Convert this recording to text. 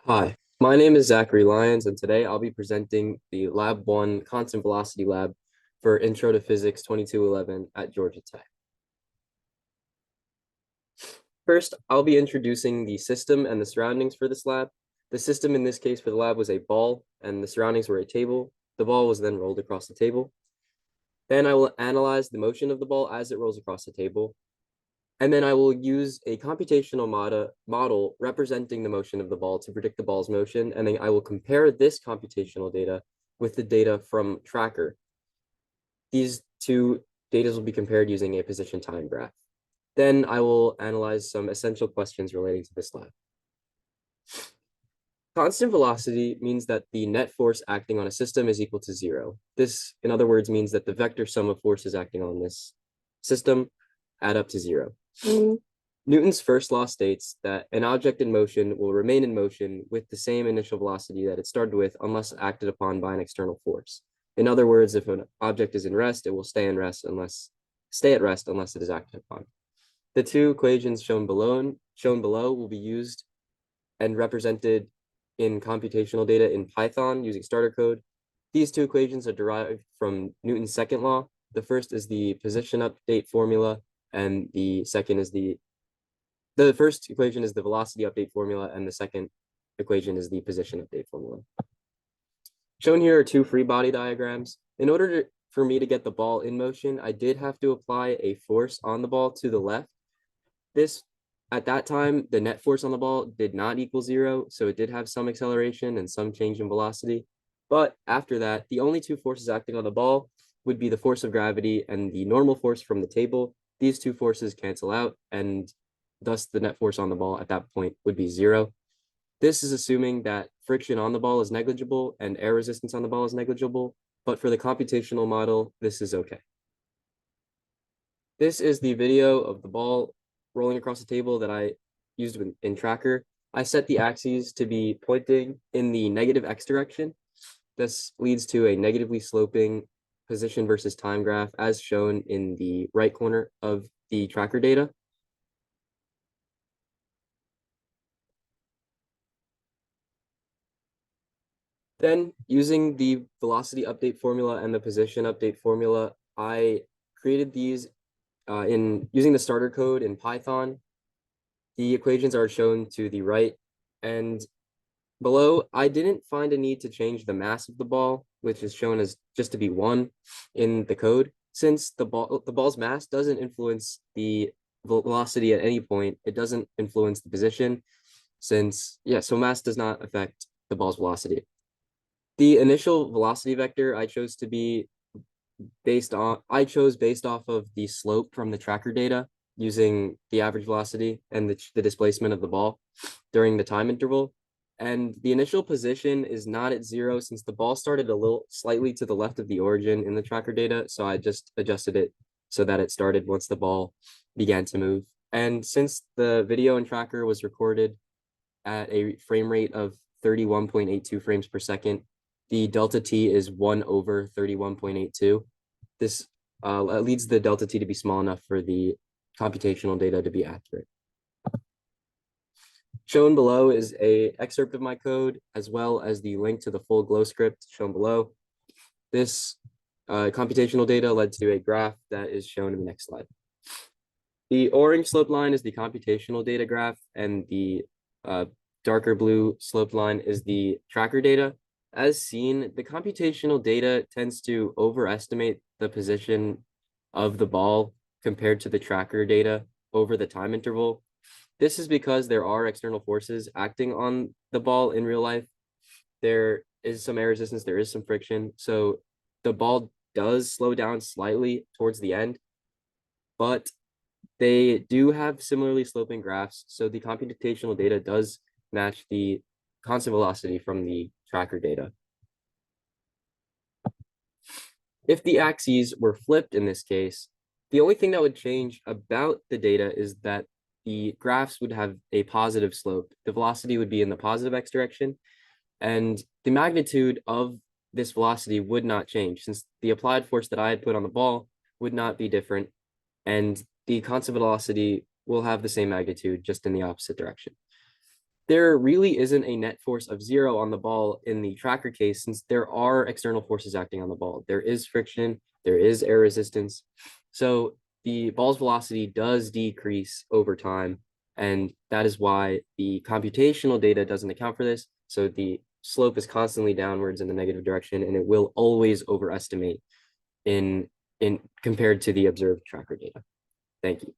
Hi, my name is Zachary Lyons, and today I'll be presenting the Lab 1 Constant Velocity Lab for Intro to Physics 2211 at Georgia Tech. First, I'll be introducing the system and the surroundings for this lab. The system in this case for the lab was a ball, and the surroundings were a table. The ball was then rolled across the table. Then I will analyze the motion of the ball as it rolls across the table. And then I will use a computational model representing the motion of the ball to predict the ball's motion. And then I will compare this computational data with the data from Tracker. These two data will be compared using a position time graph. Then I will analyze some essential questions relating to this lab. Constant velocity means that the net force acting on a system is equal to zero. This, in other words, means that the vector sum of forces acting on this system add up to zero. Newton's first law states that an object in motion will remain in motion with the same initial velocity that it started with unless acted upon by an external force. In other words, if an object is in rest, it will stay at rest unless it is acted upon. The two equations shown below will be used and represented in computational data in Python using starter code. These two equations are derived from Newton's second law. The first is the position update formula, and the first equation is the velocity update formula, and the second equation is the position update formula. Shown here are two free body diagrams. In order for me to get the ball in motion, I did have to apply a force on the ball to the left. At that time, the net force on the ball did not equal zero, so it did have some acceleration and some change in velocity. But after that, the only two forces acting on the ball would be the force of gravity and the normal force from the table. These two forces cancel out, and thus the net force on the ball at that point would be zero. This is assuming that friction on the ball is negligible and air resistance on the ball is negligible, but for the computational model, this is okay. This is the video of the ball rolling across the table that I used in Tracker. I set the axes to be pointing in the negative x direction. This leads to a negatively sloping position versus time graph as shown in the right corner of the Tracker data. Then using the velocity update formula and the position update formula, I created these using the starter code in Python. The equations are shown to the right, and below, I didn't find a need to change the mass of the ball, which is shown as just to be 1 in the code. Since the ball's mass doesn't influence the velocity at any point, it doesn't influence the position, so mass does not affect the ball's velocity. The initial velocity vector I chose based off of the slope from the Tracker data using the average velocity and the displacement of the ball during the time interval. And the initial position is not at zero since the ball started a little slightly to the left of the origin in the Tracker data. So I just adjusted it so that it started once the ball began to move. And since the video in Tracker was recorded at a frame rate of 31.82 frames per second, the delta t is 1 over 31.82. This leads the delta t to be small enough for the computational data to be accurate. Shown below is an excerpt of my code, as well as the link to the full Glow script shown below. This computational data led to a graph that is shown in the next slide. The orange slope line is the computational data graph, and the darker blue slope line is the Tracker data. As seen, the computational data tends to overestimate the position of the ball compared to the Tracker data over the time interval. This is because there are external forces acting on the ball in real life. There is some air resistance, there is some friction. So the ball does slow down slightly towards the end, but they do have similarly sloping graphs. So the computational data does match the constant velocity from the Tracker data. If the axes were flipped in this case, the only thing that would change about the data is that the graphs would have a positive slope. The velocity would be in the positive x direction, and the magnitude of this velocity would not change since the applied force that I had put on the ball would not be different, and the constant velocity will have the same magnitude just in the opposite direction. there really isn't a net force of 0 on the ball in the tracker case, since there are external forces acting on the ball. There is friction, there is air resistance. So the ball's velocity does decrease over time. And that is why the computational data doesn't account for this. So the slope is constantly downwards in the negative direction, and it will always overestimate in compared to the observed tracker data. Thank you.